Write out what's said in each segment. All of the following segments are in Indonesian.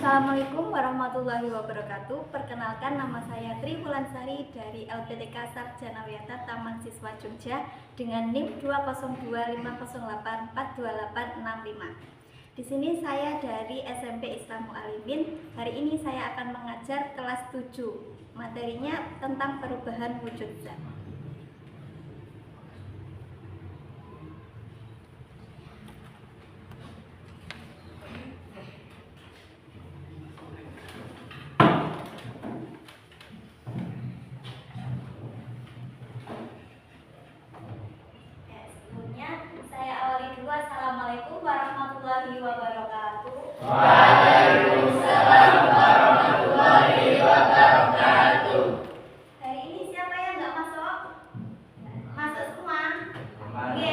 Assalamualaikum warahmatullahi wabarakatuh. Perkenalkan, nama saya Tri Wulansari dari LPTK Sarjana Wiyata Taman Siswa Jogja dengan NIM 20250842865. Di sini saya dari SMP Islam Mu'alimin. Hari ini saya akan mengajar kelas 7. Materinya tentang perubahan wujud zat. Assalamualaikum warahmatullahi wabarakatuh. Waalaikumsalam warahmatullahi wabarakatuh. Hari ini siapa yang nggak masuk? Masuk semua? Aman. Oke.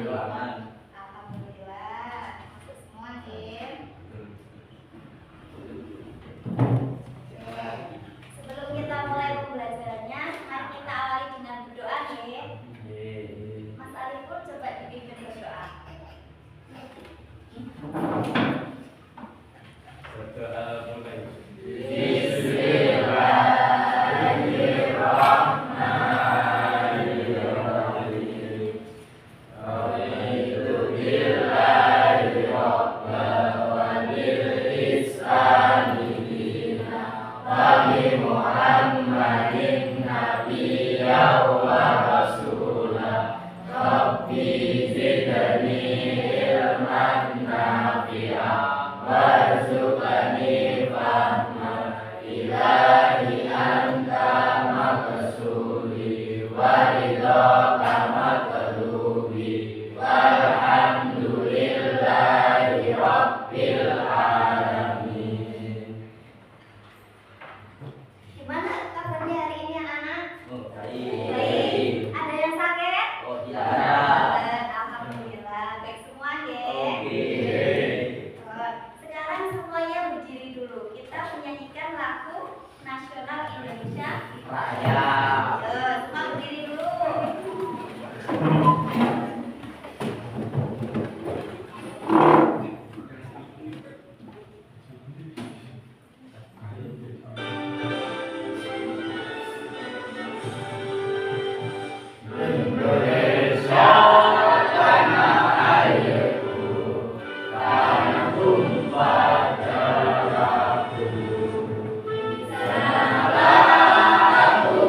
Aman. Alhamdulillah, masuk semua, Kim. Sebelum kita mulai pembelajarannya, mari kita awali dengan berdoa, Kim. Mas Alif pun coba dipimpin berdoa. Berdoa mulai. Gimana kabarnya hari ini, anak-anak? Baik. Baik. Ada yang sakit? Oh iya. Alhamdulillah, baik semua ya. Oke. Sekarang semuanya berdiri dulu. Kita menyanyikan lagu nasional Indonesia Raya. Semua berdiri dulu. Aku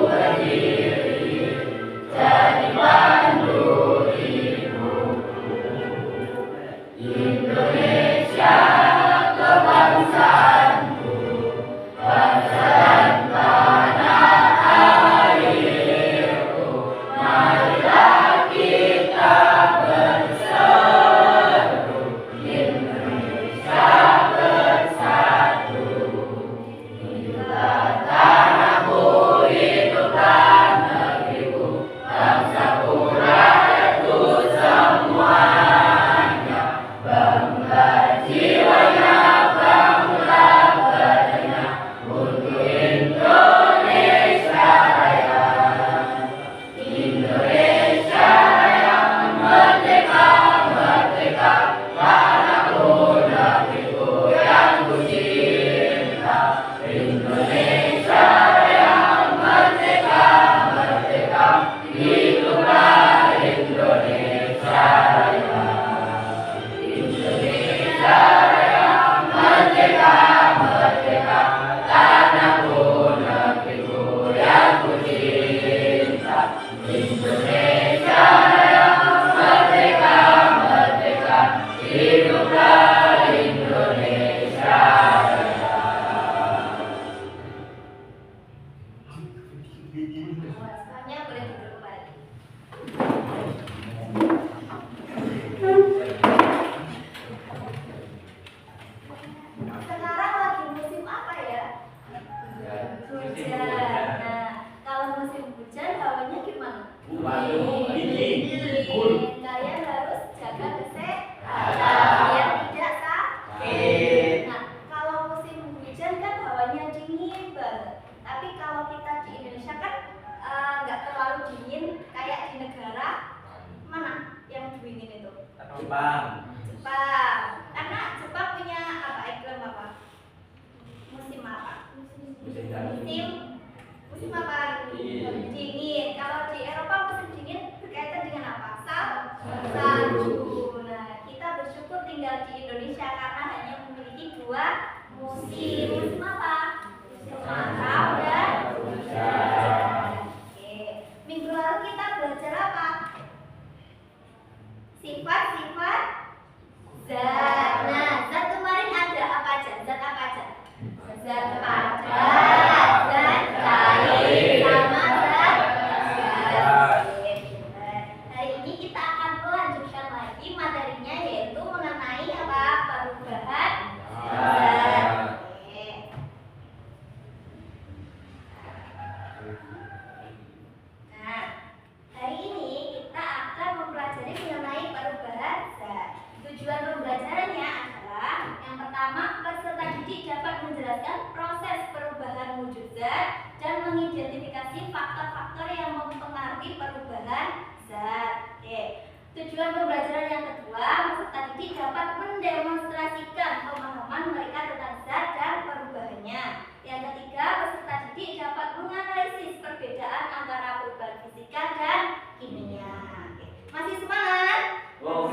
didik dapat menjelaskan proses perubahan wujud zat dan mengidentifikasi faktor-faktor yang mempengaruhi perubahan zat. Oke. Tujuan pembelajaran yang kedua, peserta didik dapat mendemonstrasikan pemahaman mereka tentang zat dan perubahannya. Yang ketiga, peserta didik dapat menganalisis perbedaan antara perubahan fisika dan kimia. Oke. Masih semangat? Oh,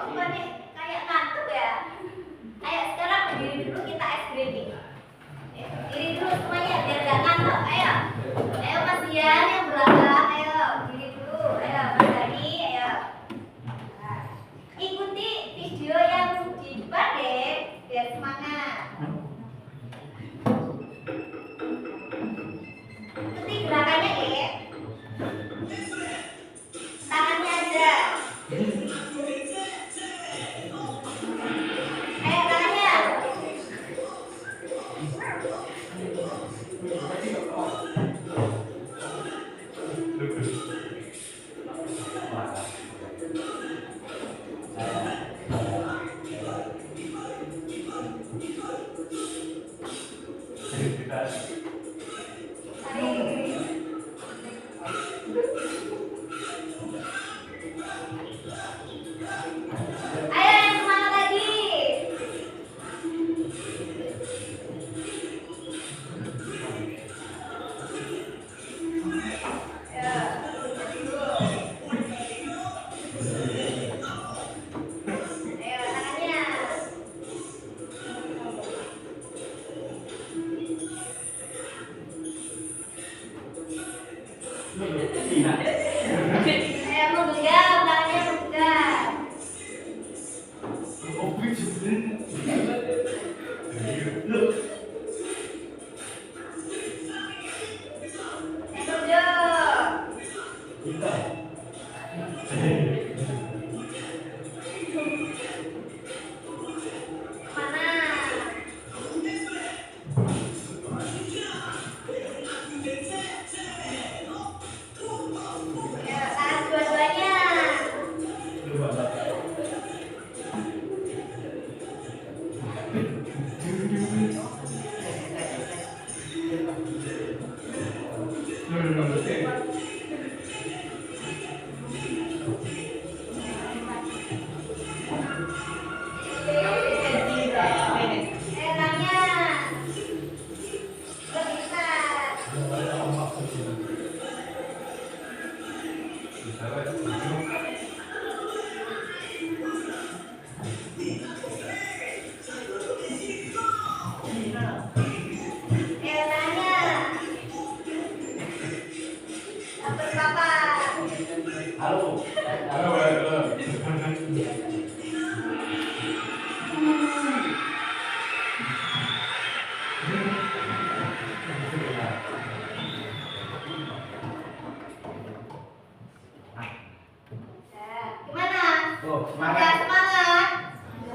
Kok nih kayak ngantuk ya? Ayo sekarang berdiri dulu, kita S-grading. Berdiri dulu semuanya biar gak ngantuk. Ayo. Ayo Mas Ian yang belakang, ayo berdiri dulu. Ayo Mas Dani, ayo. Nah, ikuti video yang di depan deh, biar semangat. Ikuti gerakannya deh. Tangannya aja. Ayo tangannya. Ayo yang semangat lagi. Ayo tangannya. Ayo menggenggam, tangannya menggenggam. Halo. Gimana? Oh, Udah semangat. semangat?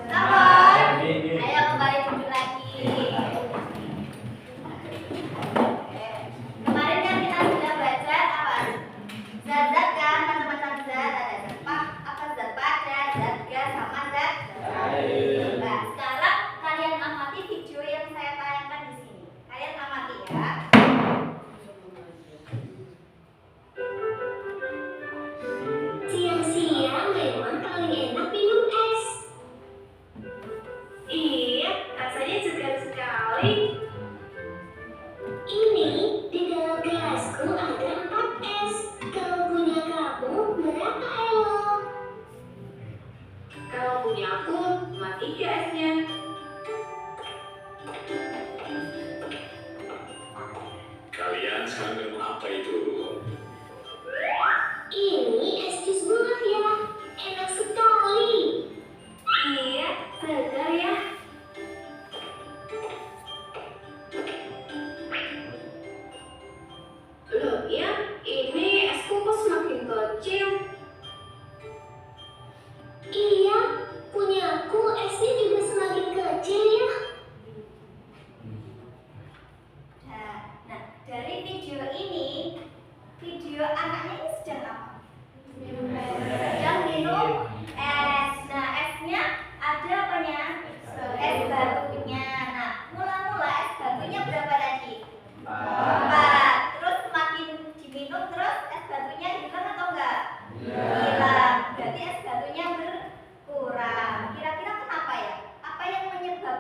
Lapor? Ini. Ayo kembali duduk lagi. Kemarin kan kita sudah belajar apa? Zat-zat kan, macam-macam zat. Ada zat apa zat padat, zat gas, sama zat Air. Nah, sekarang kalian amati video yang saya tayangkan di sini. Kalian amati ya. Siang-siang memang paling enak minum es. Iya, rasanya segar sekali. Ini di dalam gelasku ada 4 es. Kalau punya kamu berapa, Elo? Kalau punya aku cuma 3 esnya. Kalian sekarang minum apa itu? Ini es jus buah ya. Enak sekali. Iya, segar ya. Loh ya, ini esku kok semakin kecil. Iya, punya aku esnya juga semakin kecil.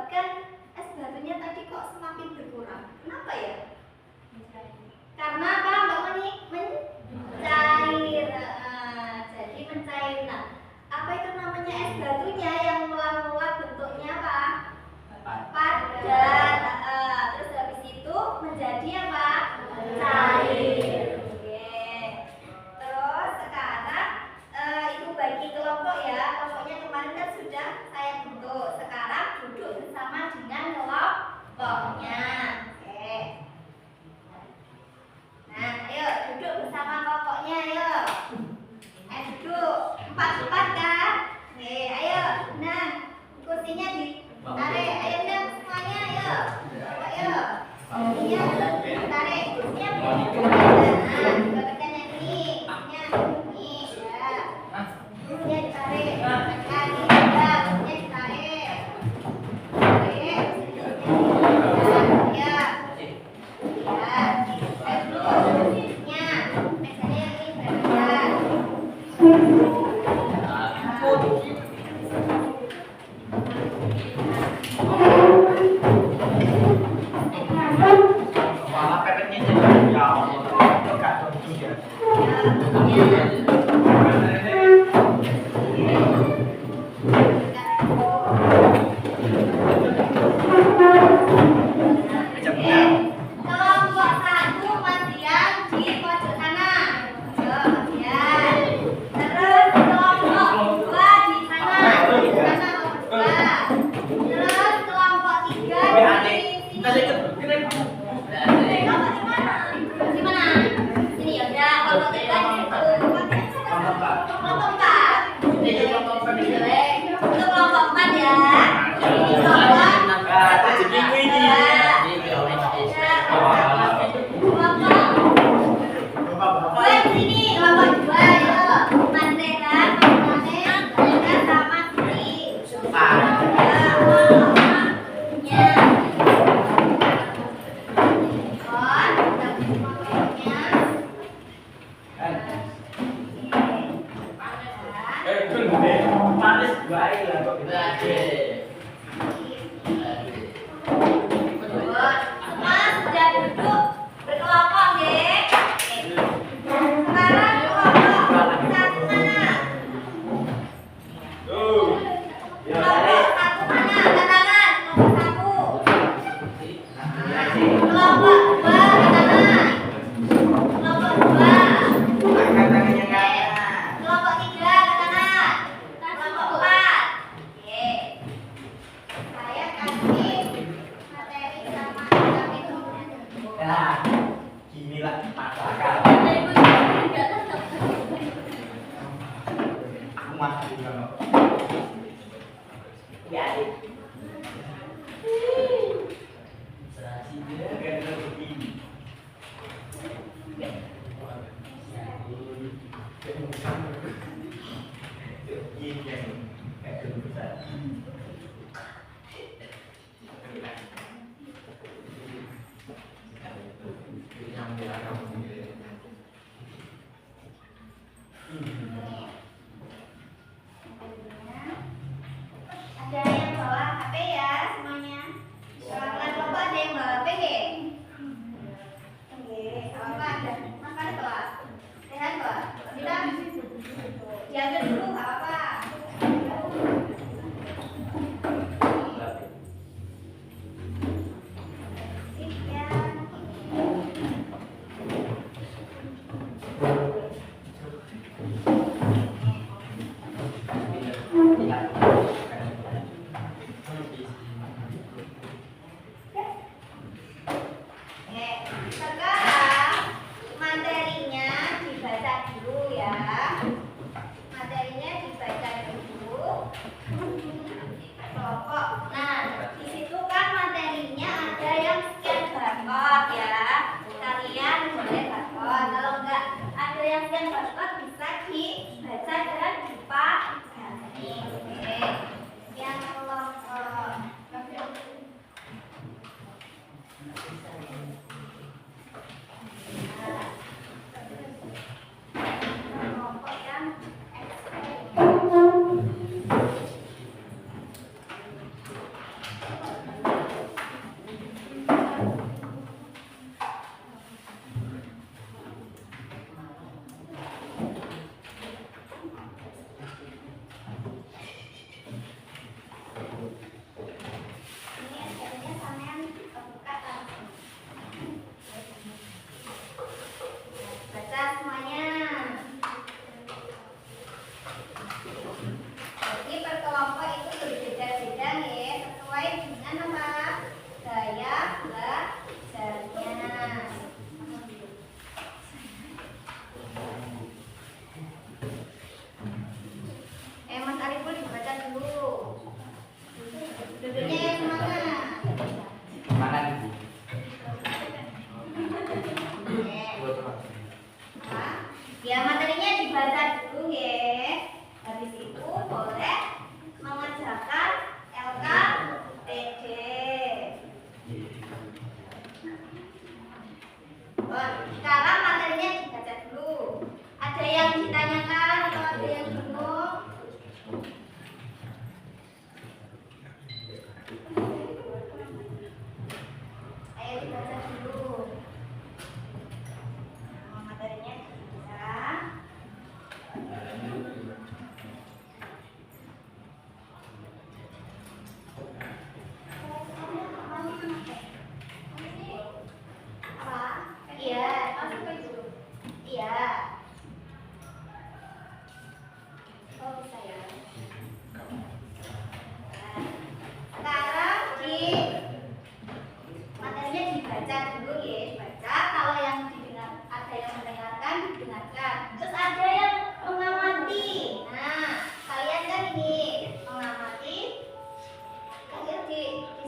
menyebabkan es batunya tadi kok semakin berkurang? Kenapa ya? Karena apa Mbak Moni? Mencair. Jadi mencair. Nah, apa itu namanya es batunya yang mula-mula bentuknya apa? Padat. Terus habis itu menjadi apa? Cair. Oke. Terus sekarang itu bagi kelompok ya. Kelompoknya kemarin kan sudah saya bentuk. Sekarang duduk bersama dengan kelompoknya. Oke. Nah, ayo duduk bersama kelompoknya, ayo. Ayo duduk. 4-4 kan? Oke, ayo. Nah, kursinya ditarik. Ayo dong semuanya, ayo. Ayo. Kursinya ditarik. Kursinya nah, diberikan yang ini. Kursinya ini, ya. Kursinya ditarik. Nah, ini juga. Kursinya ditarik. Tarik. Ya. Ya. Ayo duduk. Kursinya. Mejanya yang ini berbeda. Malah pepetnya jadi ya Allah. Kacau juga. Kelompok 1 Madian di pojok sana. Madian. Terus kelompok 2 di sana. Kelompok 2. Terus kelompok 3 di sini. Kelompok di mana? Sini ya udah. Kelompok 3 di situ. Kelompok 4. Itu kelompok 4 ya. Ini kelompok sini kelompok 2 yuk. Mandeka, Mandeka sama sini. Manis baik lah kok kita. Semua sudah duduk berkelompok deh. Sekarang kelompok 1 mana? Kelompok 1 mana? Angkat tangan. Kelompok 1. Kelompok 2 angkat tangan. Kelompok 2. Angkat tangannya kan. Kelompok 3 angkat tangan. Kelompok 4. Oke. Saya kasih materi sama itu. Ya, ginilah masakan. Aku masak juga kok. Ya, serasi dia karena begini. Ini yang kayak besar. Ada yang bawa HP ya semuanya. Kalau kelompok ada yang bawa HP nggih? Nggih, apa ada? Makan bawa. Sehat bawa. Tidak. Diambil dulu nggak apa-apa. Ya. Sekarang materinya dibaca dulu ya. Materinya dibaca dulu. Kelompok. Nah, di situ kan materinya ada yang scan barcode ya. Kalian boleh barcode. Kalau enggak ada yang scan barcode bisa dibaca dan dipahami. Oke. Yang kelompok kelompok yang eksperimen.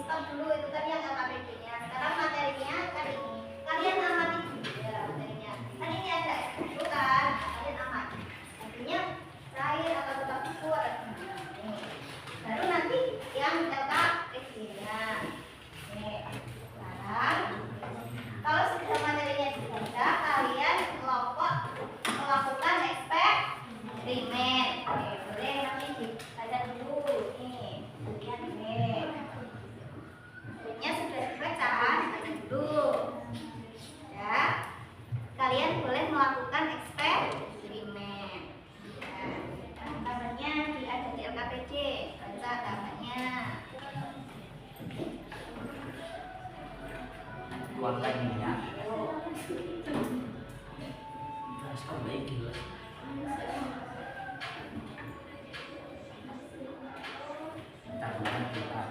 stop dulu, itu kan yang LKPD-nya. Sekarang materinya kan ini. Kalian amati juga materinya. Kan ini ada itu kan, kalian amati. Artinya cair atau tetap beku atau gimana. Nih. Baru nanti yang LKPD-nya. Nih. Sekarang kalau sudah materinya dibaca, kalian melakukan eksperimen. Oke, boleh nanti dibaca dulu. Nih, lihat nih. Materinya sudah dibaca, dibaca dulu. Ya, kalian boleh melakukan eksperimen. Ya, gambarnya ada di LKPD. Baca gambarnya. Tuangkan minyak. Rasanya baik gila. Tabungan kita.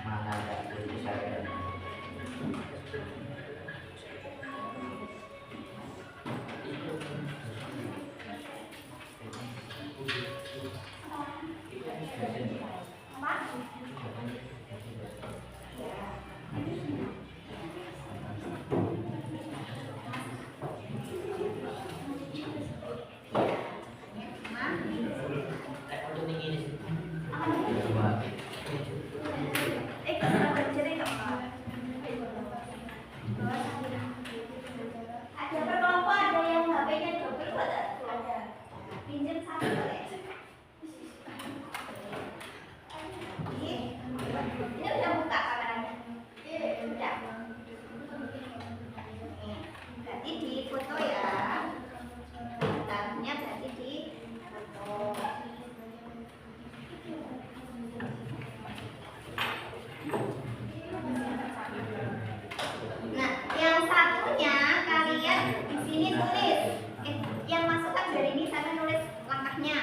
Mana ada tulisan? Ada berkelompok, ada yang HP-nya double, ada. Pinjam satu boleh. Ini udah buka kameranya. Udah. Berarti di foto ya. Taruhnya berarti di foto. Nah, yang satunya kalian di sini tulis. Yang masukkan dari ini sama nulis langkahnya.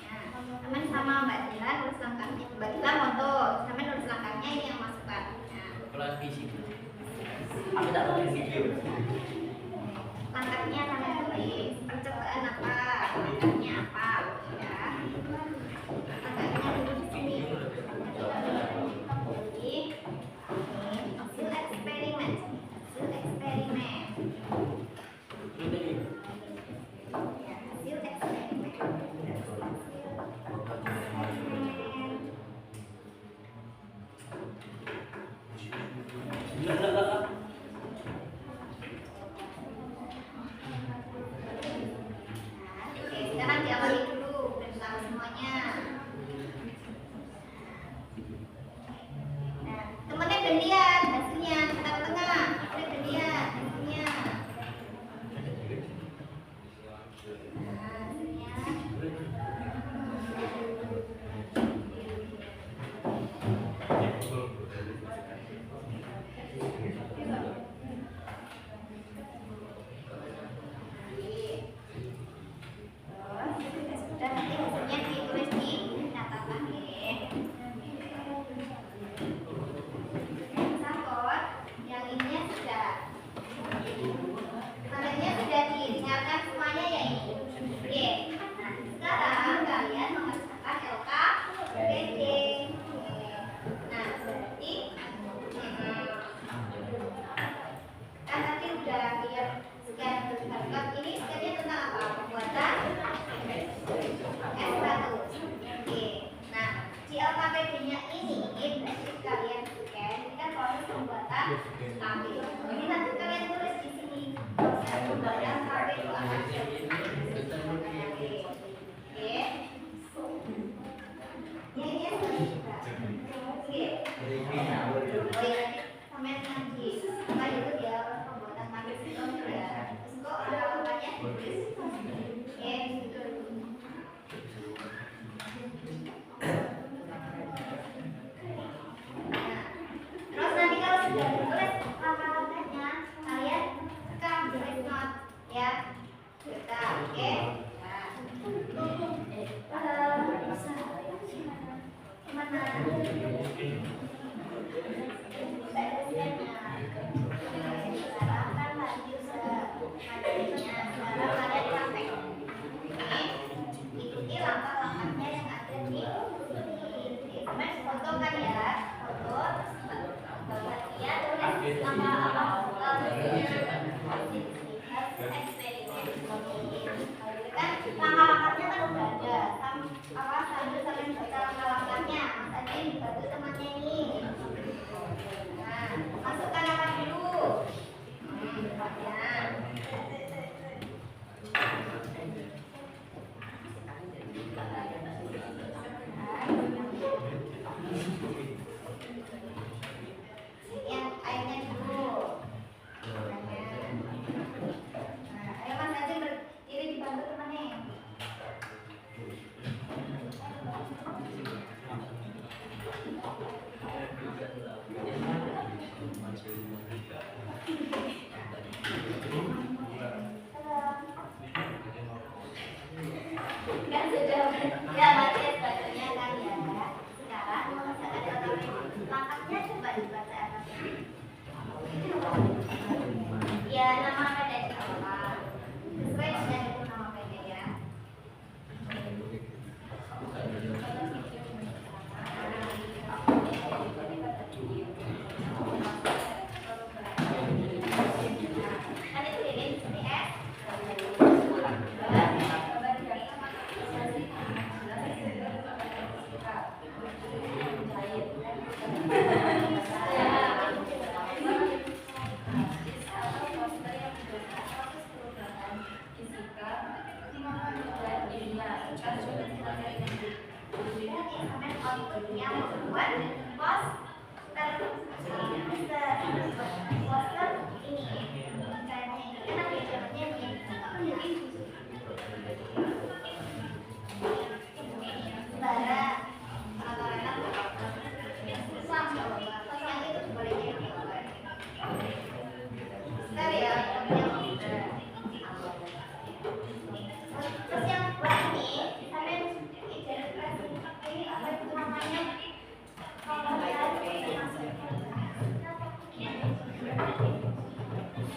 Nah, teman sama Mbak Dila nulis langkahnya. Mbak Dila foto, sama nulis langkahnya ini yang masukkan. Nah, Kelas fisik. Aku tak tahu video. langkahnya sama tulis. Percobaan apa? Langkahnya apa? Ya. Langkahnya dulu di sini. Jadi, ini hasil eksperimen. Hasil eksperimen. Ya, hasil eksperimen. Oke, sekarang diawali dulu, udah tahu semuanya. Nah, temennya udah lihat hasilnya, tengah-tengah, udah lihat hasilnya. Nah, hasilnya. Sudah nanti hasilnya ditulis di catatan ya. Sapot, yang ininya sudah. Materinya sudah didengarkan semuanya ya ini. Oke. Nah, sekarang kalian mengerjakan LKPD. Nah, berarti kan tadi udah lihat scan barcode ini scannya tentang apa? Pembuatan S1. Oke. Nah, di LKPD-nya ini berarti kalian scan ini kan proses pembuatan KB. Ini nanti kalian tulis di sini proses pembuatan KB itu apa aja. Oke. Ini seperti juga. Oke. Oh iya, sampai nanti setelah itu dia pembuatan KB itu ya. Terus kok ada apa-apanya ditulis. Oke, gitu. nama apa eksperimen kan langkah-langkahnya kan udah ada sambil baca langkah-langkahnya. Mas Adi dibantu temannya ini. Nah, masukkan apa dulu? Yang airnya dulu. Nah, ayo Mas Adi berdiri dibantu temannya. Enggak sudah ya baca bacanya kan ya. Sekarang misalkan ada langkahnya coba dibaca apa? Ya nama pendek apa? Sesuai dengan itu nama pendek ya. Kan itu ini seperti S. Yang membuat poster ini kayaknya ini kan ada jawabannya ini bara yang itu bolehnya bentar ya terus yang buat ini sampai ini apa itu namanya kalau udah diamati ya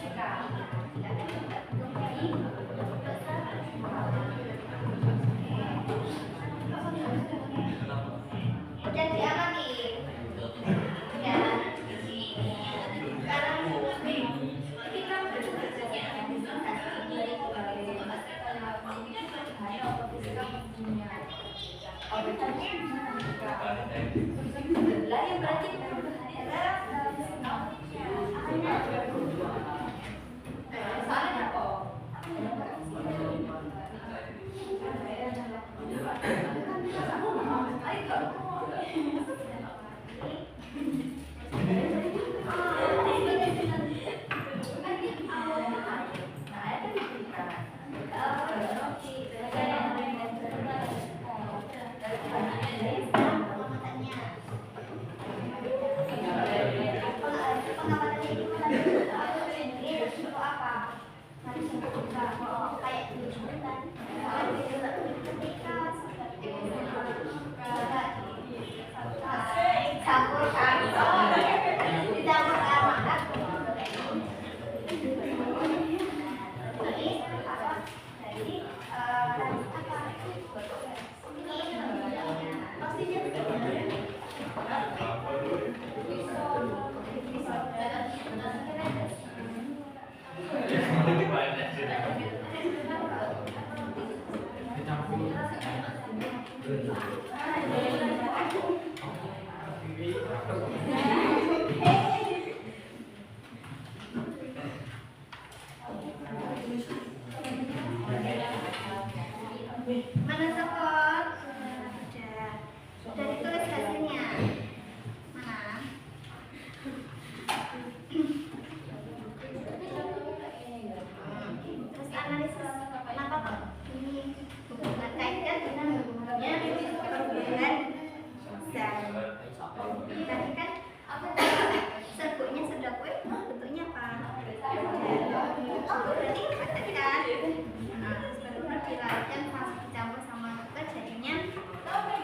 sekarang kita lah yang berarti mana sokot? Sudah ditulis hasilnya. Mana? Terus analisis kenapa kok ini hubungan kaitkan dengan hubungannya perubahan zat. Tadi kan serbuknya sedap bentuknya apa? Oh berarti tadi kan? Nah, benar-benar dilarutkan dicampur sama sugar jadinya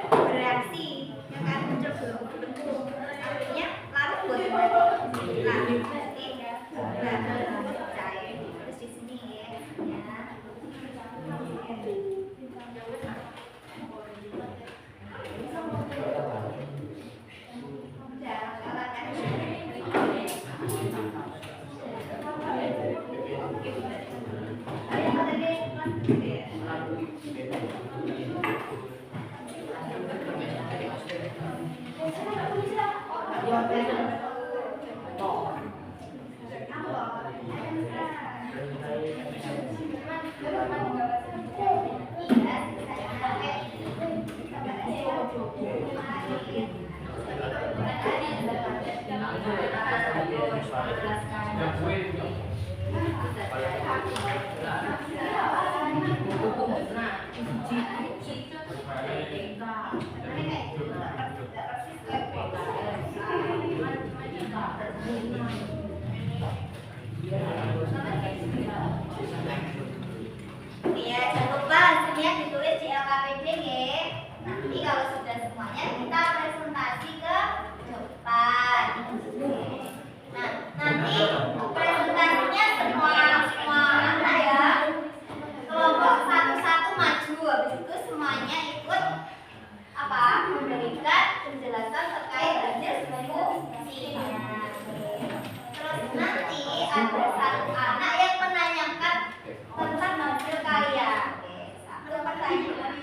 bereaksi, ya kan muncul bentuk. Artinya larut buat tadi. Nah, berarti udah cair. Terus di sini ya. Ya, jangan lupa hasilnya ditulis di LKPD ya. Nanti kalau sudah semuanya kita presentasi ke depan. Nah, nanti presentasinya semua anak ya. Kelompok satu-satu maju, habis itu semuanya ikut memberikan penjelasan terkait hasil diskusinya. Terus nanti ada satu anak yang menanyakan tentang hasil karya. Satu pertanyaan.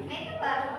Itu baru.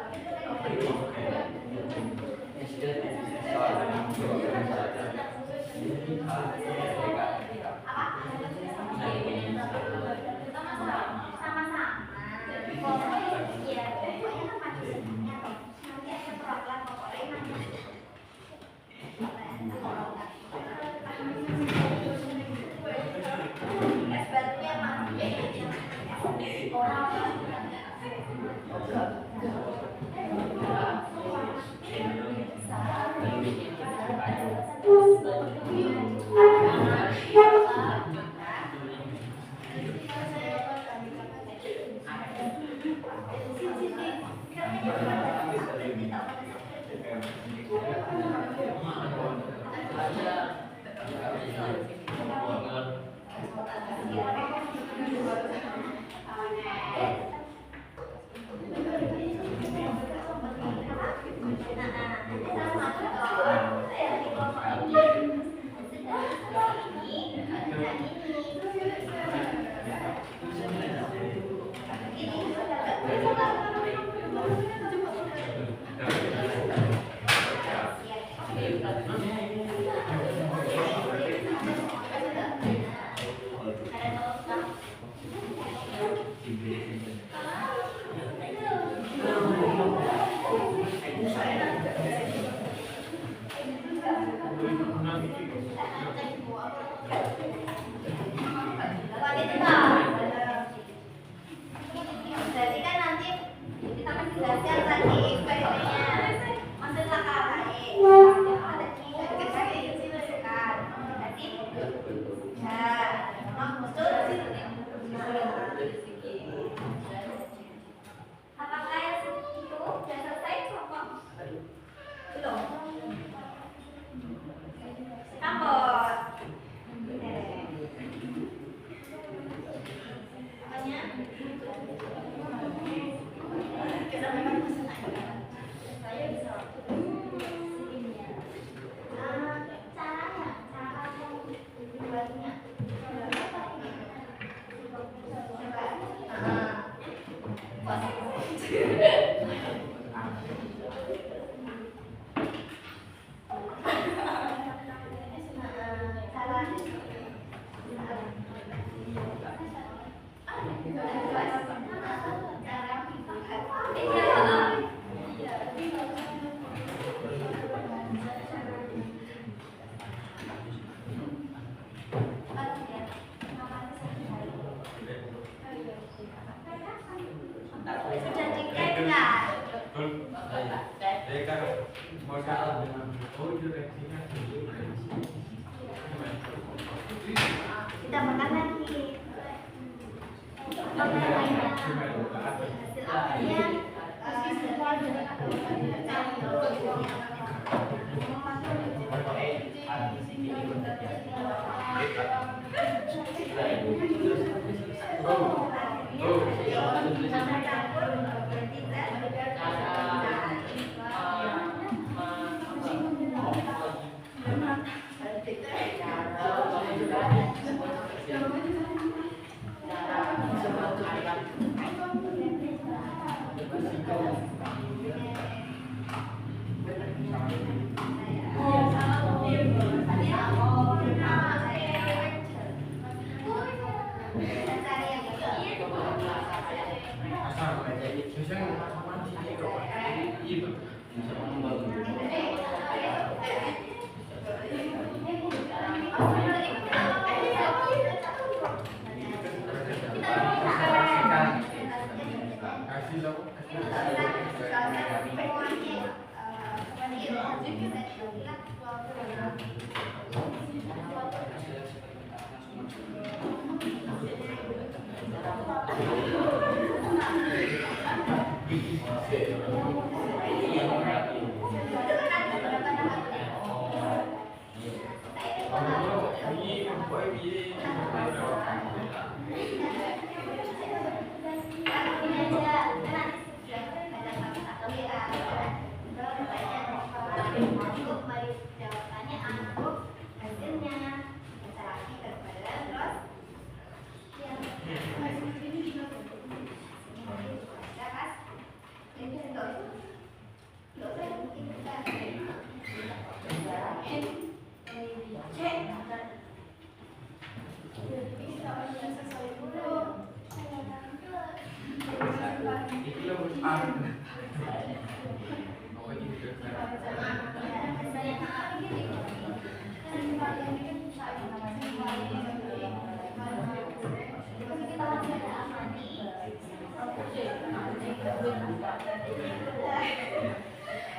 kan modal dengan direksinya. Kita makan lagi. Hasil akhirnya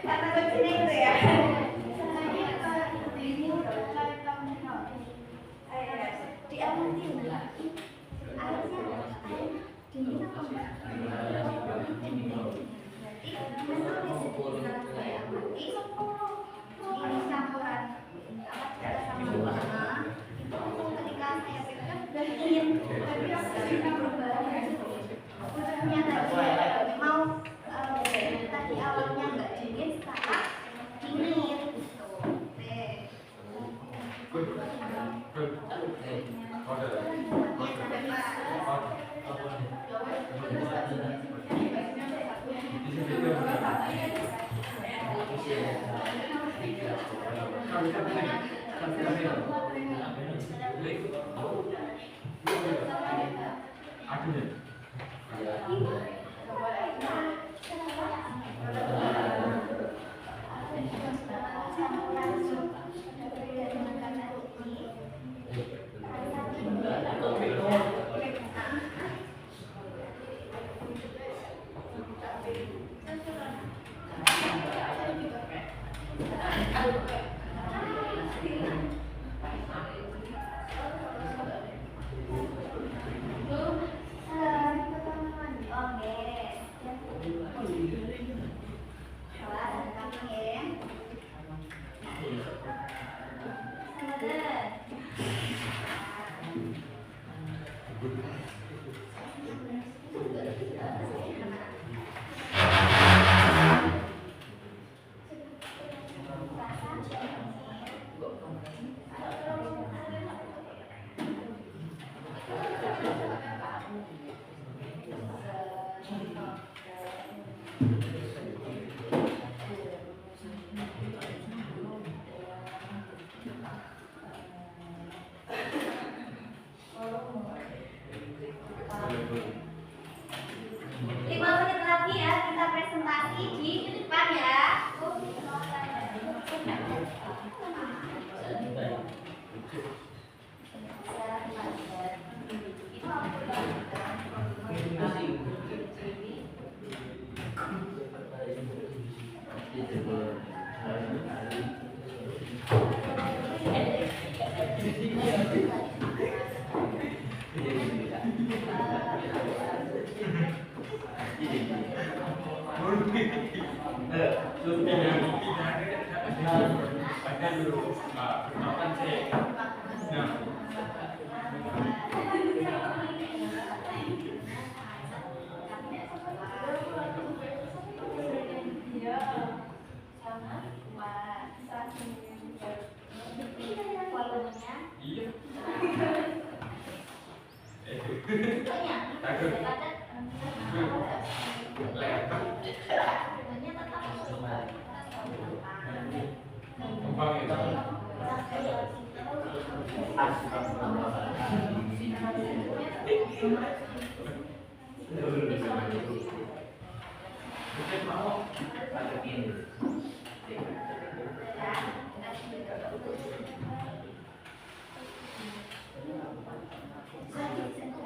karena begini gitu ya. Tadi awalnya nggak dingin, sekarang dingin.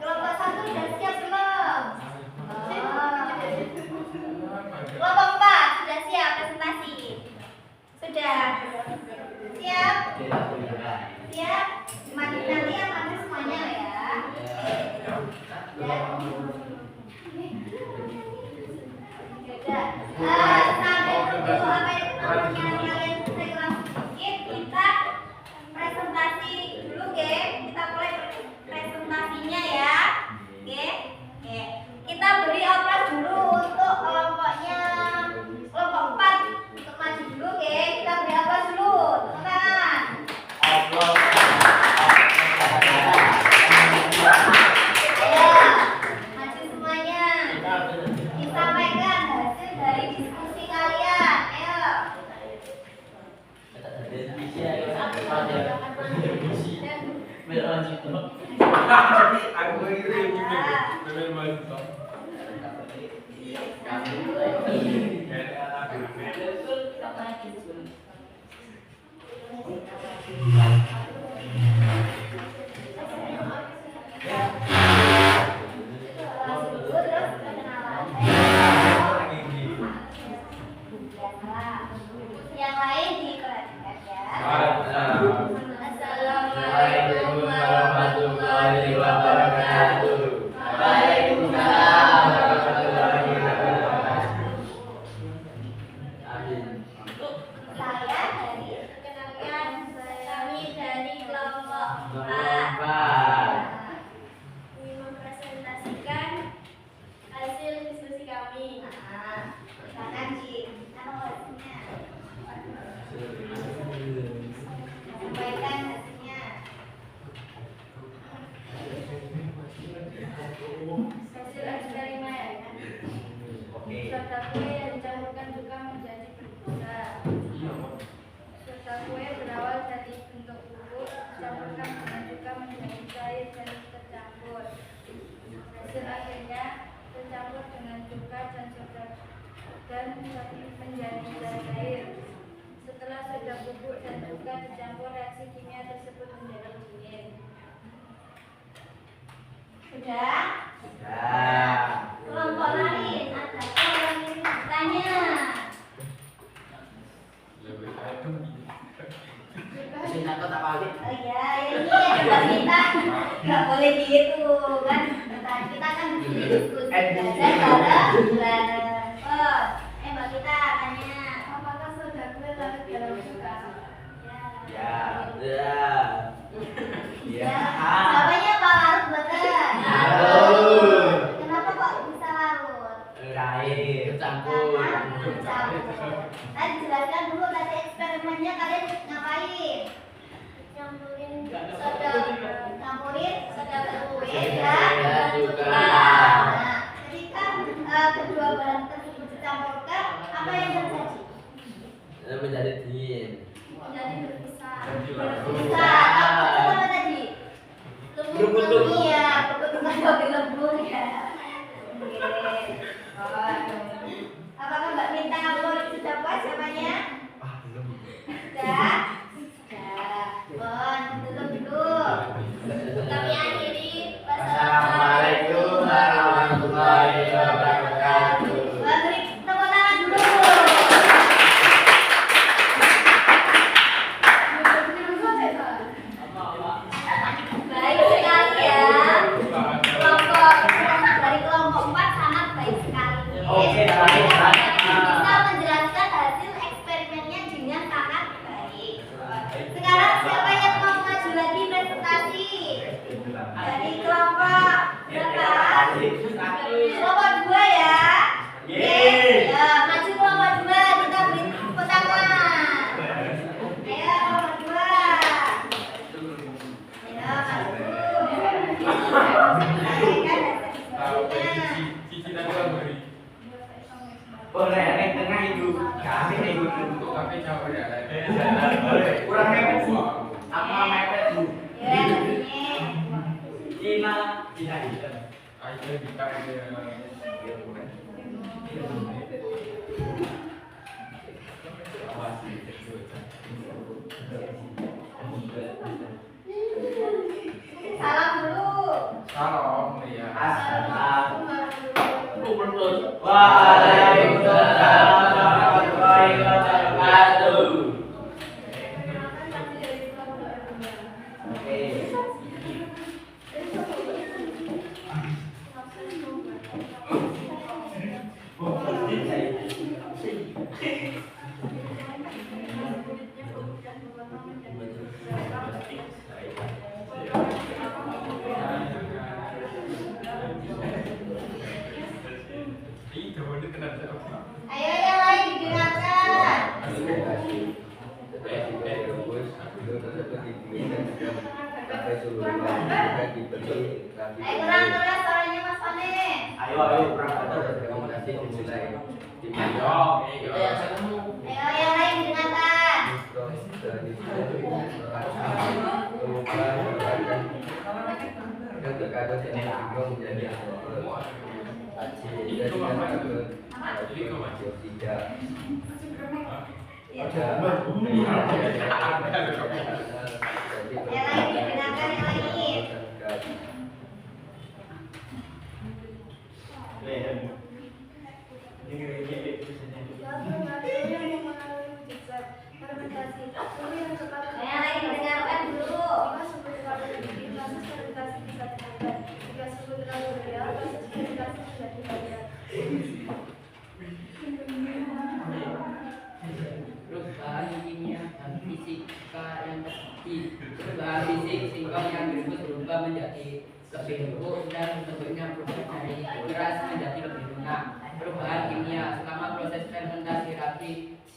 Kelompok 1 sudah siap belum? Kelompok 4 sudah siap presentasi? Sudah? Siap? Siap? Nanti yang ambil semuanya ya. Sampai tunggu apa yang kalian selesai kurang sedikit, kita presentasi dulu, geng. Kita mulai presentasinya ya. Oke. Kita beri aplaus dulu untuk kelompoknya kelompok 4 untuk maju dulu, geng. Kita beri aplaus dulu. Teman-teman. Maju semuanya. Disampaikan hasil dari diskusi kalian. Ayo. Yang lain diperhatikan ya. Assalamualaikum warahmatullahi wabarakatuh. Waalaikumsalam warahmatullahi wabarakatuh. Saya dari kenalkan, kami dari kelompok 4 ingin mempresentasikan hasil diskusi kami. Silakan Ci, apa hasilnya? Sampaikan hasilnya. Hasil eksperimen. Serta kue yang dicampurkan juga menjadi berbusa. Serta kue berawal dari bentuk bubuk, dicampurkan dengan juga menjadi cair dan tercampur. Hasil akhirnya tercampur dengan cuka dan soda dan menjadi cair. Setelah soda bubuk dan cuka dicampur, reaksi kimia tersebut menjadi dingin. Sudah? Sudah. Kelompok lain, ada orang yang bertanya. Oh iya, ini yang kita nggak boleh gitu kan? Kita kan di sini diskusi bareng. Mbak kita tanya, apakah soda kue larut dalam cuka? Ya. Jawabannya apa larut betul? Kenapa kok bisa larut? Campur. Tadi jelaskan dulu tadi eksperimennya kalian ngapain? Campurin soda kue dan cuka. Nah, ketika kedua bahan tersebut dicampurkan, apa yang terjadi? Menjadi dingin. Menjadi berpisah. Apa tadi? Lembut. Iya, bukan kopi lembut ya. Apakah Mbak Minta sudah puas jawabannya? Sudah? Tutup dulu. Kami akhiri. Assalamualaikum warahmatullahi wabarakatuh. Beri tepuk tangan dulu. Baik sekali ya. Dari kelompok 4 sangat baik sekali. Kami nih Tapi jauh ya. kurang mepet sih. Apa mepet bu? Ya, ini. Cina itu. Ayo kita Salam dulu. Salam ya. Waalaikumsalam warahmatullahi wabarakatuh. Oke. Ayo yang lain digunakan. Ayo kurang keras suaranya Mas Fane. Ayo kurang Ayo yang lain digunakan. Yang lain digunakan yang lain. Yang lain dengarkan dulu. Perubahan kimia dan fisika yang terjadi. Perubahan fisik singkong yang disebut berubah menjadi lebih empuk dan bentuknya berubah dari keras menjadi lebih lunak. Perubahan kimia selama proses fermentasi rapi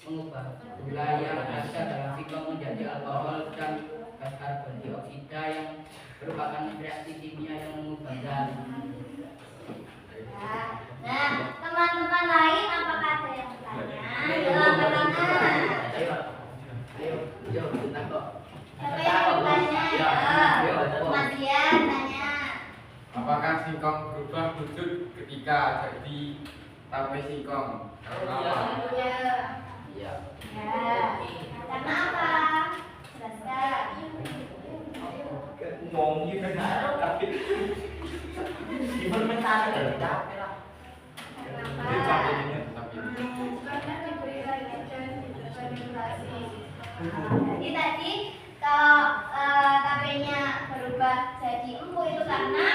mengubah gula yang ada dalam singkong menjadi alkohol dan gas karbon dioksida yang merupakan reaksi kimia yang mengubah zat. Nah, teman-teman lain apakah ada yang bertanya? Angkat tangan. Jauh kita kok. Siapa yang bertanya? Mas Dian tanya. Apakah singkong berubah wujud ketika jadi tape singkong? Karena apa? Ya. Iya. Ya. Karena apa? Jelaskan. ngomongnya benar tapi implementasi dari capek lah. Jadi tape ini tapi Jadi tadi kalau tapenya berubah jadi empuk itu karena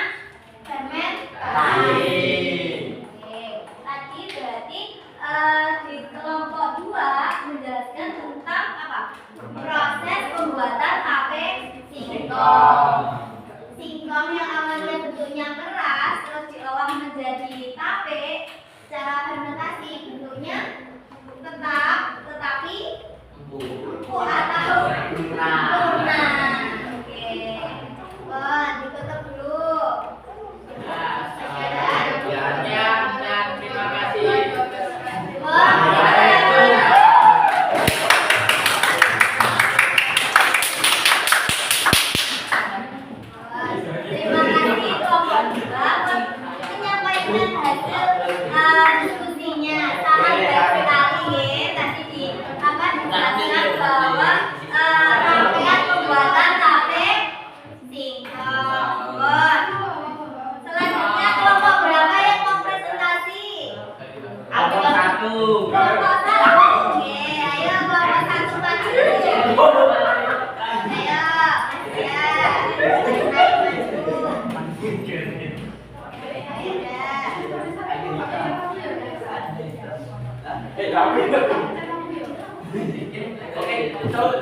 fermentasi. Oke, tadi berarti di kelompok 2 menjelaskan tentang apa? Proses pembuatan tape singkong. Singkong yang awalnya bentuknya keras terus diolah menjadi tape secara fermentasi bentuknya tetap tetapi empuk atau lunak. Oke. Wah, ditutup dulu. Terima kasih. Wah, terima kasih kelompok 2 menyampaikan hasil diskusinya. Sangat baik sekali ya. Tadi dijelaskan bahwa rangkaian pembuatan tape singkong. Selanjutnya kelompok berapa yang mau presentasi? Kelompok 1. Kelompok 1. Oke, ayo kelompok 1 maju. Ayo, Oke, betul.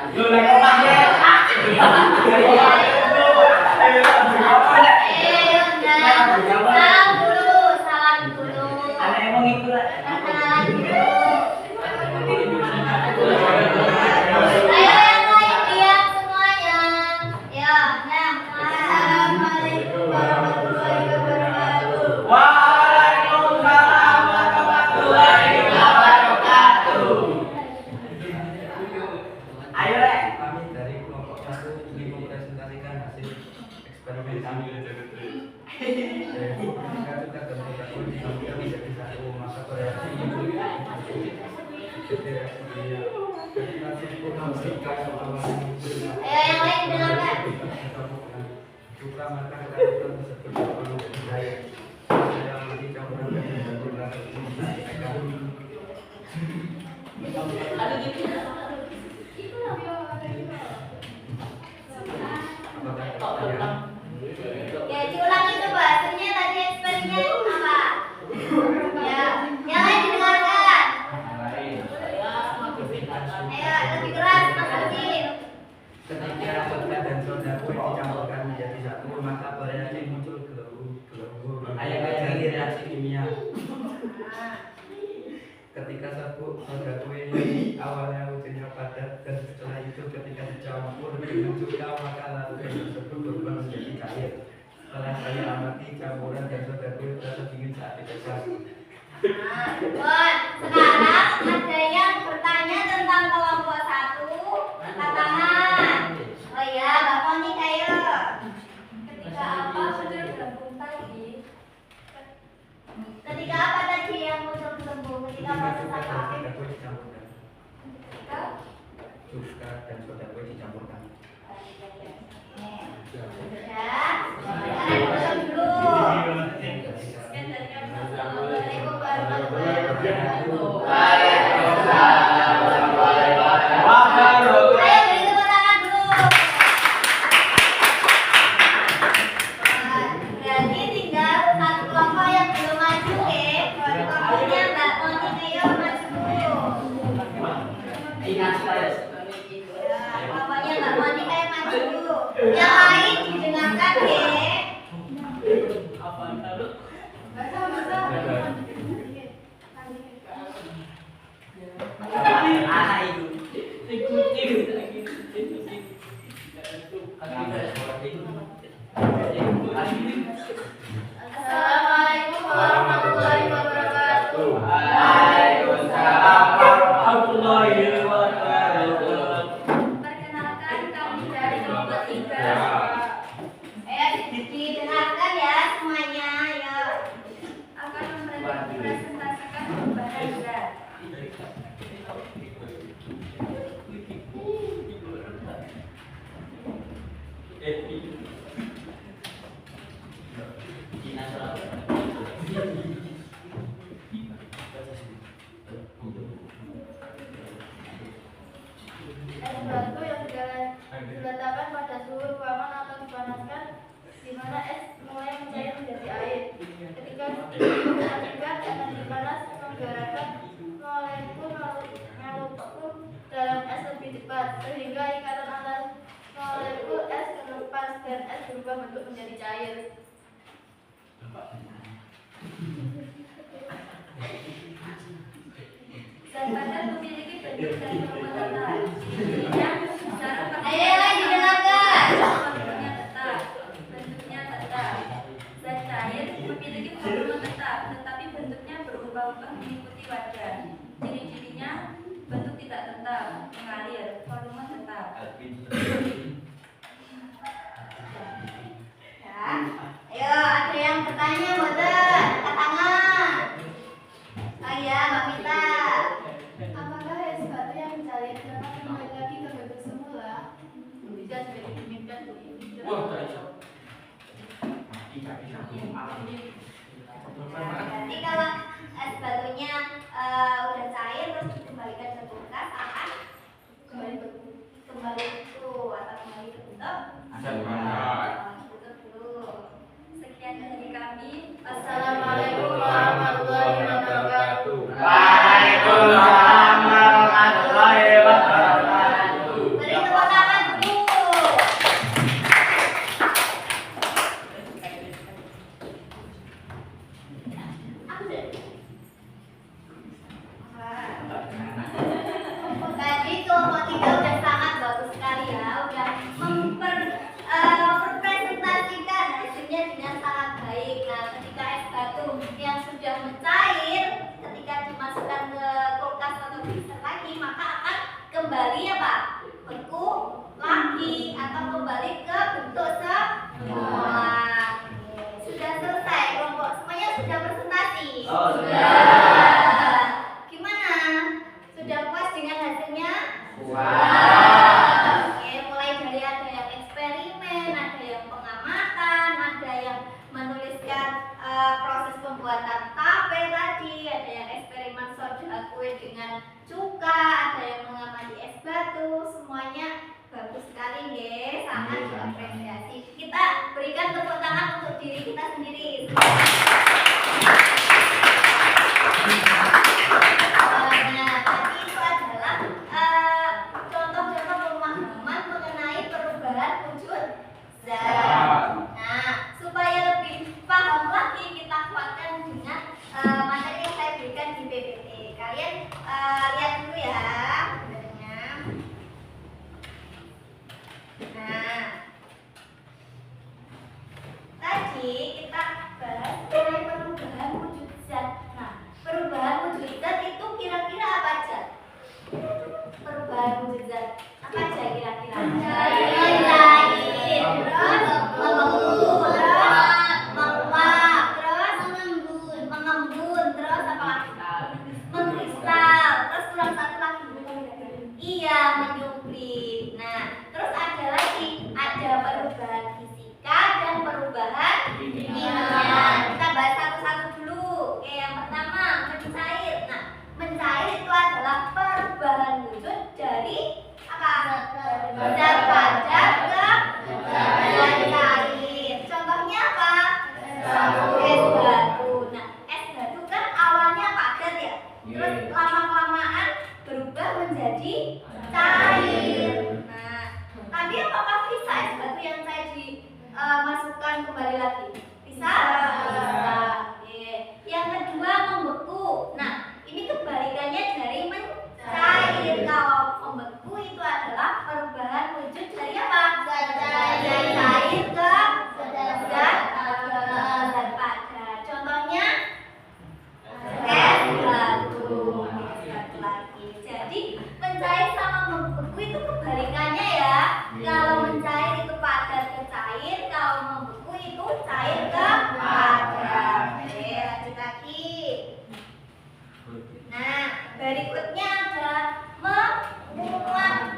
Lu lagi salam dulu. Ada yang mau ngikut lah. Salam dulu. Ayo yang lain diam semuanya. Ya, nah. Assalamualaikum warahmatullahi wabarakatuh. Wah. bereaksi federasi dunia ketika suku musika Ayo yang lain dengarkan. suka maka kata-kata tersebut perlu budaya saya mati campuran dan berulang Ya, diulangi coba. Hasilnya tadi eksperimennya apa? Ya, yang lain didengarkan. Ayo, lebih keras, Mas Arjin. ketika kota dan soda kue dicampurkan menjadi satu maka bereaksi muncul gelembung dari reaksi kimia ketika serbuk soda kue awalnya wujudnya padat dan setelah itu ketika dicampur dengan cuka maka lalu tersebut berubah menjadi cair. Setelah saya amati campuran dan soda kue terasa dingin saat dipegang. Bon, sekarang ada yang bertanya tentang kelompok 1. Angkat tangan. Oh iya, Mbak Monik ayo. Ketika apa muncul gelembung tadi? Ketika apa tadi yang muncul gelembung? Ketika proses Cuka apa? dan soda kue dicampurkan. Ketika Cuka dan soda kue dicampurkan. ya. Sekarang dulu. Assalamualaikum warahmatullahi wabarakatuh. Ayo beri tepuk tangan dulu. Berarti tinggal satu kelompok yang belum maju ya. Kelompoknya Mbak Monik ayo maju dulu. Kelompoknya Mbak Monik ayo maju dulu. Yang lain didengarkan ya. Assalamualaikum warahmatullahi wabarakatuh. Waalaikumsalam warahmatullahi wabarakatuh. Perkenalkan kami dari kelompok 3. Didengarkan ya semuanya, ayo. Akan mempresentasikan perubahan zat. Es batu yang diletakkan pada suhu ruangan atau dipanaskan, di mana es mulai mencair menjadi air. Ketika dipastikan energi panas menggerakkan molekul dalam es lebih cepat, sehingga ikatan antar molekul es terlepas dan es berubah bentuk menjadi cair. Zat padat memiliki bentuk dan forma tetap. Cirinya secara didengarkan. Bentuknya tetap. Zat cair memiliki forma tetap, tetapi bentuknya berubah-ubah mengikuti wadah. Ciri-cirinya bentuk tidak tetap, mengalir, volume tetap. Ya. Ayo, ada yang bertanya, boten? Angkat tangan. Oh iya, Mbak Mita. Apakah es batu yang mencair dapat kembali lagi ke bentuk semula? Bisa sebagai diinginkan. Berarti kalau es batunya udah cair terus dikembalikan ke kulkas akan kembali itu atau kembali ke bentuk. Tutup dulu. Sekian dari kami. Assalamualaikum warahmatullahi wabarakatuh. Waalaikumsalam warahmatullahi wabarakatuh. Beri tepuk tangan dulu. Tadi kelompok 3 udah sangat bagus sekali ya, udah mempresentasikan hasilnya dengan sangat baik. Nah, ketika es batu yang sudah mencair, ketika dimasukkan ke kulkas atau freezer lagi, maka akan kembali apa? Beku lagi atau kembali ke bentuk semula. Sudah selesai kelompok semuanya sudah presentasi. Oh, sudah. Oke, mulai dari ada yang eksperimen, ada yang pengamatan, ada yang menuliskan proses pembuatan tape tadi, ada yang eksperimen soda kue dengan cuka, ada yang mengamati es batu. Semuanya bagus sekali nggih, sangat diapresiasi. Kita berikan tepuk tangan untuk diri kita sendiri. Nah, tadi itu adalah contoh-contoh pemahaman mengenai perubahan wujud zat. Nah, supaya lebih paham lagi kita kuatkan dengan materi yang saya berikan di PPT. Kalian lihat dulu ya materinya. Nah, tadi kita bahas mengenai perubahan wujud zat. Nah, perubahan wujud zat itu kira-kira apa aja? Perubahan wujud zat apa aja kira-kira? Mencair, terus membeku, terus menguap, terus mengembun, terus apa lagi? Mengkristal, terus kurang satu lagi. Iya, menyuplit. Nah, terus ada lagi, ada perubahan fisika dan perubahan kimia. Kita bahas satu-satu dulu. Oke, yang pertama mencair. Nah, mencair itu adalah perubahan wujud dari apa? Zat padat ke zat cair. Contohnya apa? Es batu. Nah, es batu kan awalnya padat ya. Terus lama-kelamaan berubah menjadi cair. Nah, tadi apakah bisa es batu yang saya dimasukkan kembali lagi? Bisa? Bisa. Oke. Yang kedua membeku. Nah, ini kebalikannya dari mencair. Kalau membeku itu adalah perubahan wujud dari apa? Zat cair ke zat padat. Contohnya es batu. Es batu lagi. Jadi mencair sama membeku itu kebalikannya ya. Kalau mencair itu padat ke cair, kalau membeku itu cair ke padat. Oke, lanjut lagi. Nah, berikutnya ada menguap.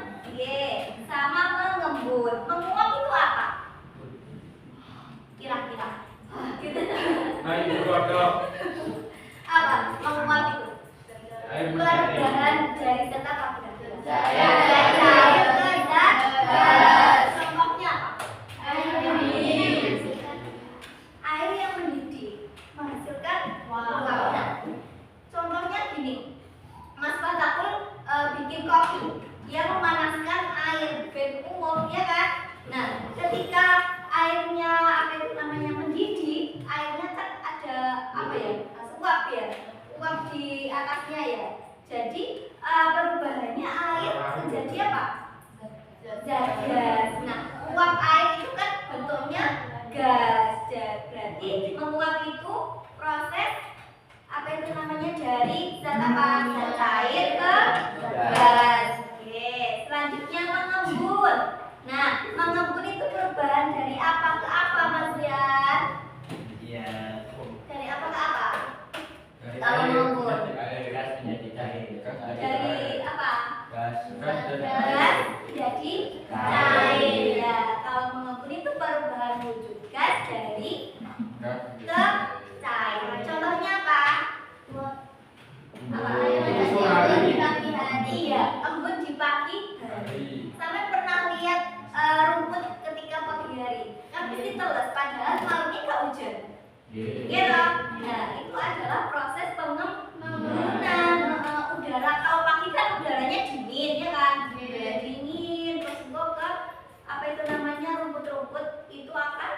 Sama mengembun. Menguap itu apa? Kira-kira. Apa? Menguap itu? Perubahan dari zat apa kira-kira? Zat cair ke zat gas. Contohnya apa? Air mendidih. Air yang mendidih menghasilkan uap. Nah, contohnya gini, Mas Fatakul bikin kopi, dia memanaskan air ben umum, ya kan? Nah, ketika airnya apa itu namanya mendidih, airnya kan ada apa ya? Uap ya, uap di atasnya ya. Jadi perubahannya air menjadi apa? Zat gas. Nah, uap air itu kan bentuknya gas. Berarti menguap itu proses apa itu namanya dari zat apa? Zat cair ke gas. Oke, selanjutnya mengembun. Nah, mengembun itu perubahan dari apa ke apa, Mas Rian? Iya. Dari apa ke apa? Kalau mengembun Gas menjadi cair. dari apa? Gas. Gas jadi cair ya. Kalau mengembun itu perubahan wujud gas dari ke cair. Contohnya apa? Apa? Di pagi hari ya. Embun di pagi hari. Sampai pernah lihat rumput ketika pagi hari? Kan mesti teles, padahal malamnya nggak hujan. Gitu. Nah, itu adalah proses pengembunan udara. Kalau pagi kan udaranya dingin, ya kan? Udara dingin, terus kok ke apa itu namanya rumput-rumput itu akan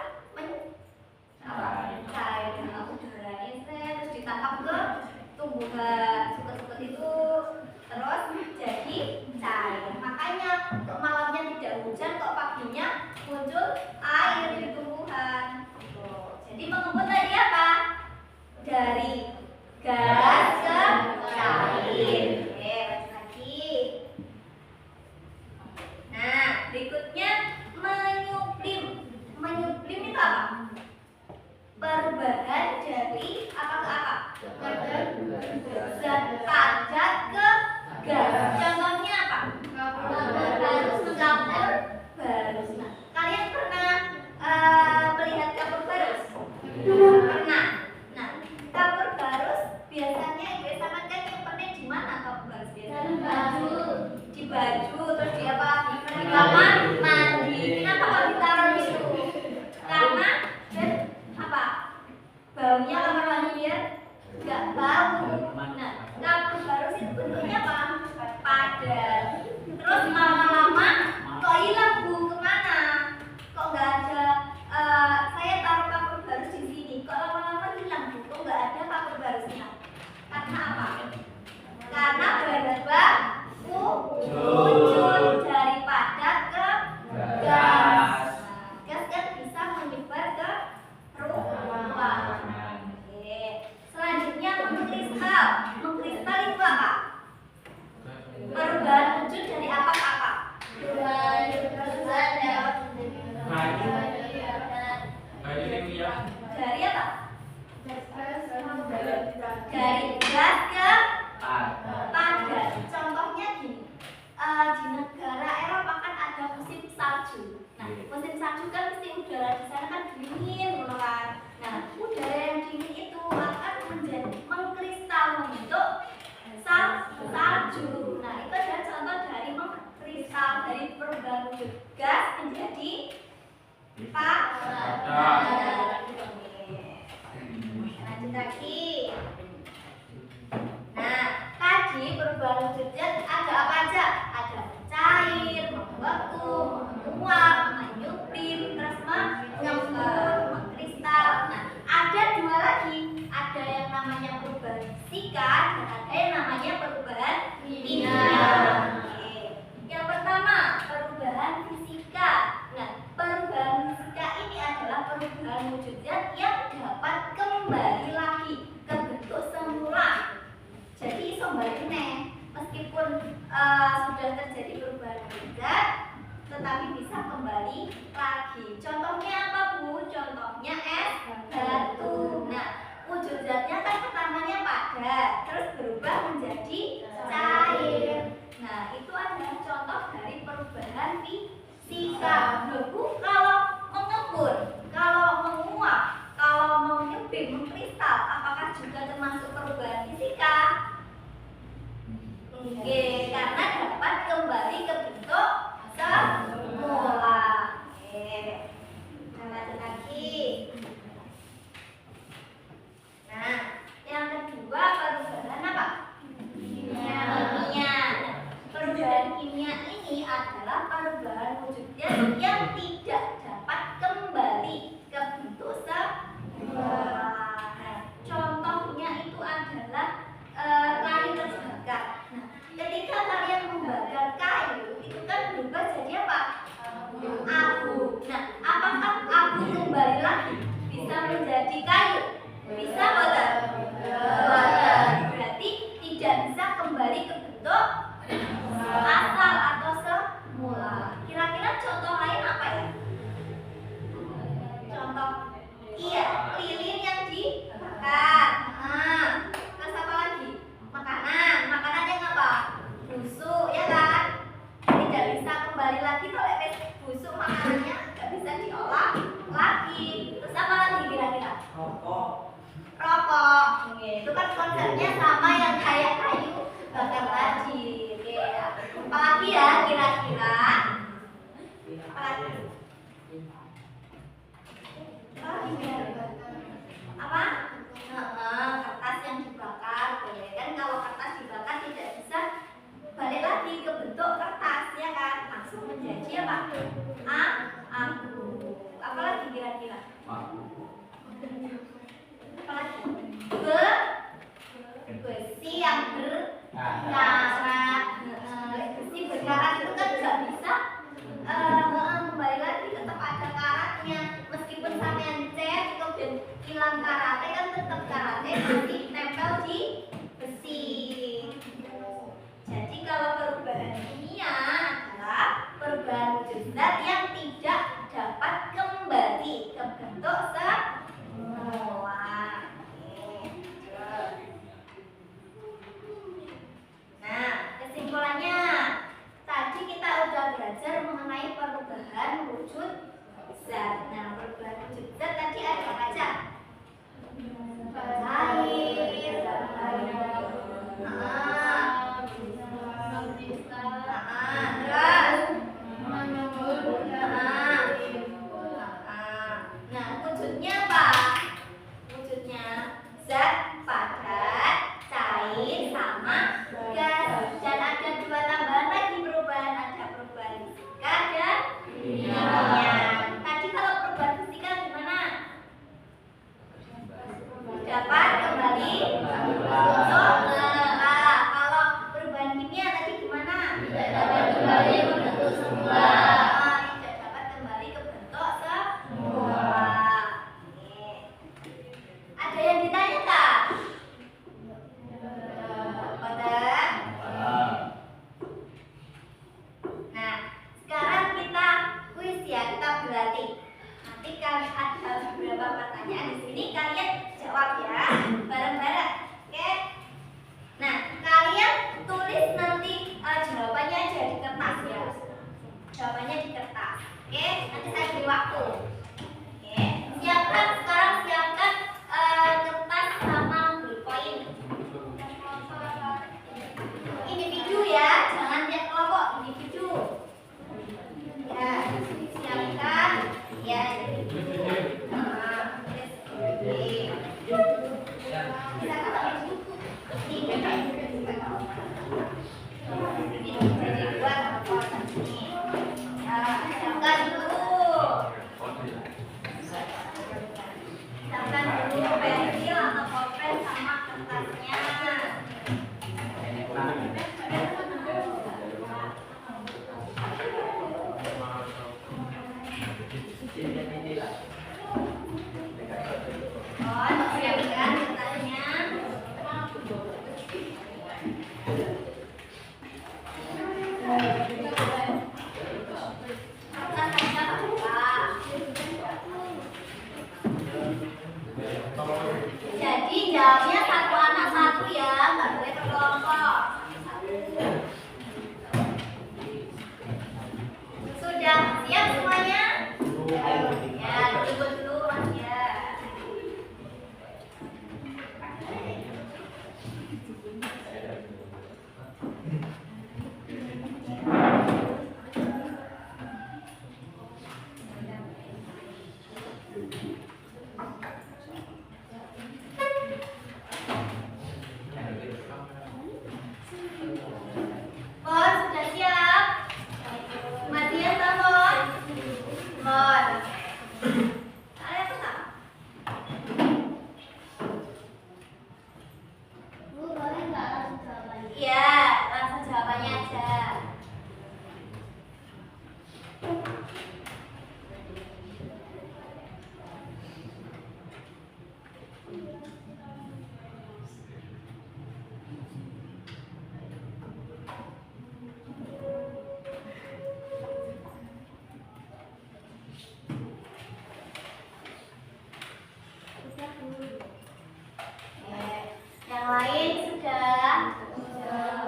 cair. Nah, udaranya terus ditangkap ke tumbuhan suket-suket itu, terus jadi cair. Makanya untuk malamnya tidak hujan, kok paginya muncul air di tumbuhan. Jadi mengembun tadi apa? Dari gas ke cair. Oke, lanjut lagi. Nah, berikutnya menyublim. Menyublim itu apa? Perubahan dari apa ke apa? Zat padat ke gas. Contohnya apa? Mengkristal itu apa? Perubahan wujud dari apa ke apa? Dari apa? Dari gas ke padat. Contohnya gini, di negara Eropa kan ada musim salju. Nah, musim salju kan mesti udara di sana kan dingin, gitu kan. Nah, udara yang dingin itu akan menjadi mengkristal membentuk salju. Nah, itu adalah contoh dari mengkristal, dari perubahan wujud gas menjadi padat. Lanjut lagi. Nah, tadi perubahan wujud zat ada apa aja? Ada cair, membeku, menguap, menyupit, terus mengembun, mengkristal. Nah, ada dua lagi. Ada yang namanya perubahan fisika dan ada yang namanya perubahan kimia. Oke. Yang pertama, perubahan fisika. Nah, perubahan fisika ini adalah perubahan wujud zat yang dapat kembali lagi ke bentuk semula. Jadi iso balik meneh, meskipun sudah terjadi perubahan wujud zat, tetapi bisa kembali lagi. Contohnya apa, Bu? Contohnya es batu. Nah, wujud zatnya kan pertamanya padat, terus berubah menjadi cair. Nah, itu adalah contoh dari perubahan fisika. Loh, Bu, kalau mengembun, kalau menguap, kalau menyupit, mengkristal, apakah juga termasuk perubahan fisika? Oke, karena dapat kembali ke bentuk semula. Oke, kita lanjut lagi. Nah, yang kedua perubahan apa? Kimia. Perubahan kimia ini adalah perubahan wujud zat yang tidak dapat kembali ke bentuk semula. Nah, contohnya itu Ya, dulu Mas ya. Mon, sudah siap? Matian tak, Mon? Mon. Ada apa tak? Bu, boleh nggak langsung jawabannya? Iya, langsung jawabannya aja. Yang lain sudah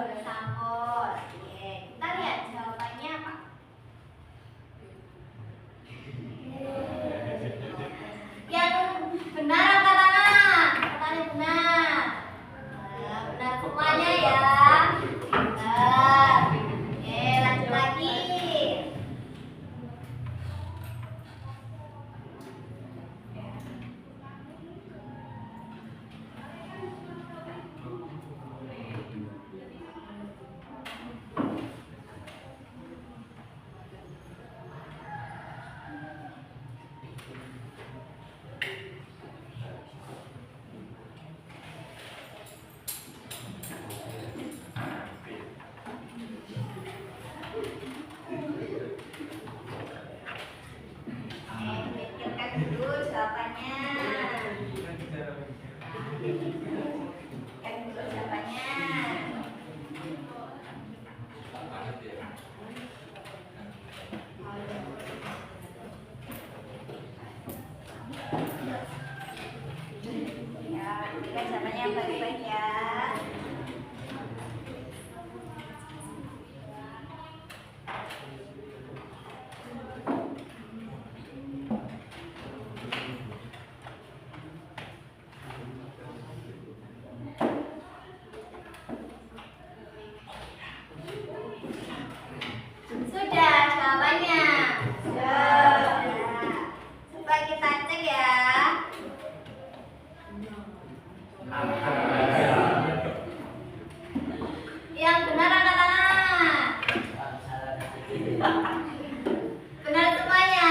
bersambut. Kita lihat jawabannya apa. Yang benar angkat tangan. Katanya benar. Nah, benar semuanya ya. Benar. Lanjut lagi. Pikirkan dulu jawabannya. Pikirkan dulu jawabannya. Ya, pikirkan jawabannya baik-baik ya. Sudah jawabannya. Sudah. Supaya kita cek ya. Yang benar angkat tangan. Benar semuanya.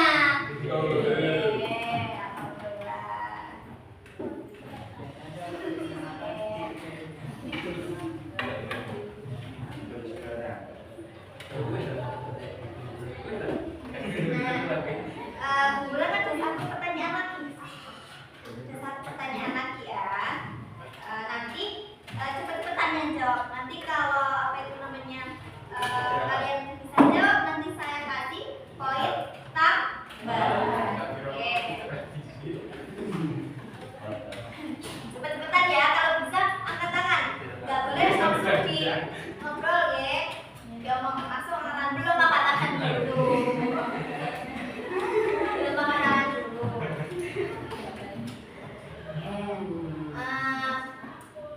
Bulan ada satu pertanyaan lagi. Ada satu pertanyaan lagi ya. Nanti cepat-cepat tanya jawab. Nanti kalau apa itu namanya kalian bisa jawab, nanti saya kasih poin tambah. Oke. Cepat-cepatan ya. Kalau bisa angkat tangan. Nggak boleh langsung di ngobrol ya. Nggak mau langsung angkat tangan dulu, angkat tangan dulu.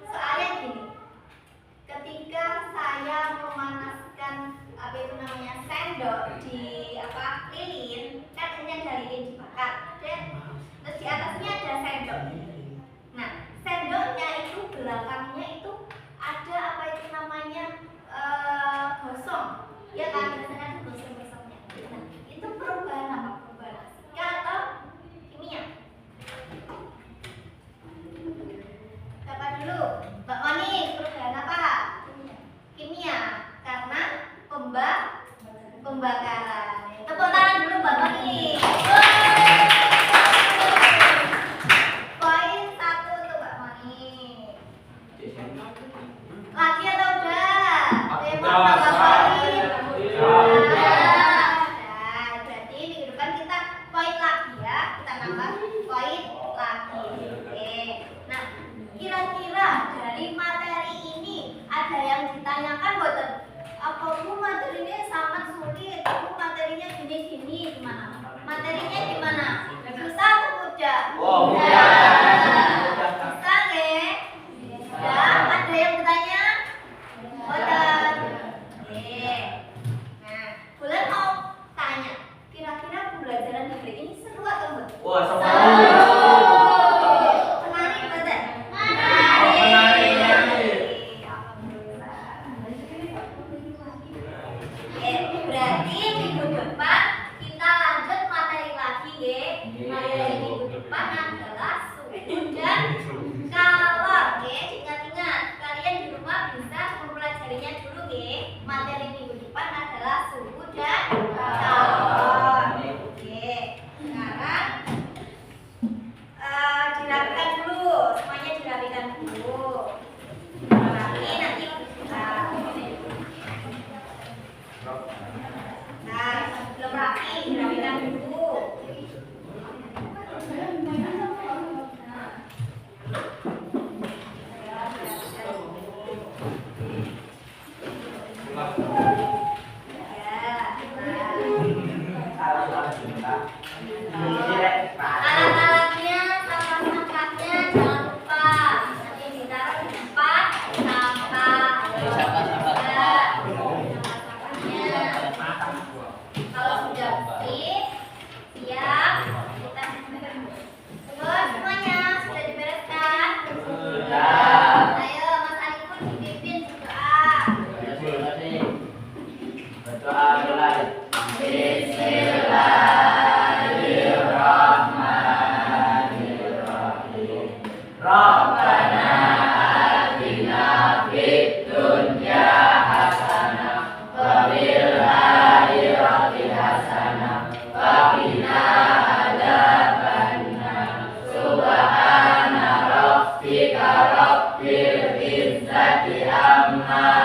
Soalnya gini, ketika saya memanaskan apa itu namanya sendok di lilin, kan hanya ada lilin dibakar, terus di atasnya ada sendok. Nah, sendoknya itu belakangnya itu ada apa itu namanya gosong, ya kan, biasanya ada gosong-gosongnya. Nah, itu perubahan apa? Perubahan fisika atau kimia? Siapa dulu? Mbak Moni, perubahan apa? Kimia. Karena pembakaran. Tepuk tangan dulu Mbak Moni. Poin 1 untuk Mbak Moni. Lagi atau udah? Mbak Moni. Berarti minggu depan kita poin lagi ya. Kita nambah poin lagi. Oke. Nah, kira-kira dari materi ini ada yang ditanyakan boten? Apa Bu materinya sangat sulit? Bu materinya gini-gini gimana? Materinya gimana? Susah atau mudah? Oh, mudah. Bisa nggih? Ya, ada yang bertanya? Boten. Oke. Nah, boleh mau tanya, kira-kira pembelajaran negeri ini seru atau enggak? Wah, Seru. semangat. Menarik boten? Menarik. Alhamdulillah. Oke, berarti minggu depan kita lanjut materi lagi nggih. Materi minggu depan adalah suhu dan kalor nggih. Ingat-ingat, kalian di rumah bisa mempelajarinya dulu nggih. Materi minggu depan adalah suhu dan kalor. Oke. Sekarang dirapikan dulu, semuanya dirapikan dulu. Rapi nanti kita. Nah, belum rapi, dirapikan dulu. Alat-alatnya sama sampahnya jangan lupa nanti ditaruh di tempat sampah. Kalau sudah bersih, siap kita terus semuanya sudah dibereskan. Ayo Mas Ali pun dipimpin berdoa. Berdoa mulai. Rabbana atina fid dunya hasanah wa fil akhirati hasanah wa qina adzabannar. Subhana rabbika rabbil izzati amma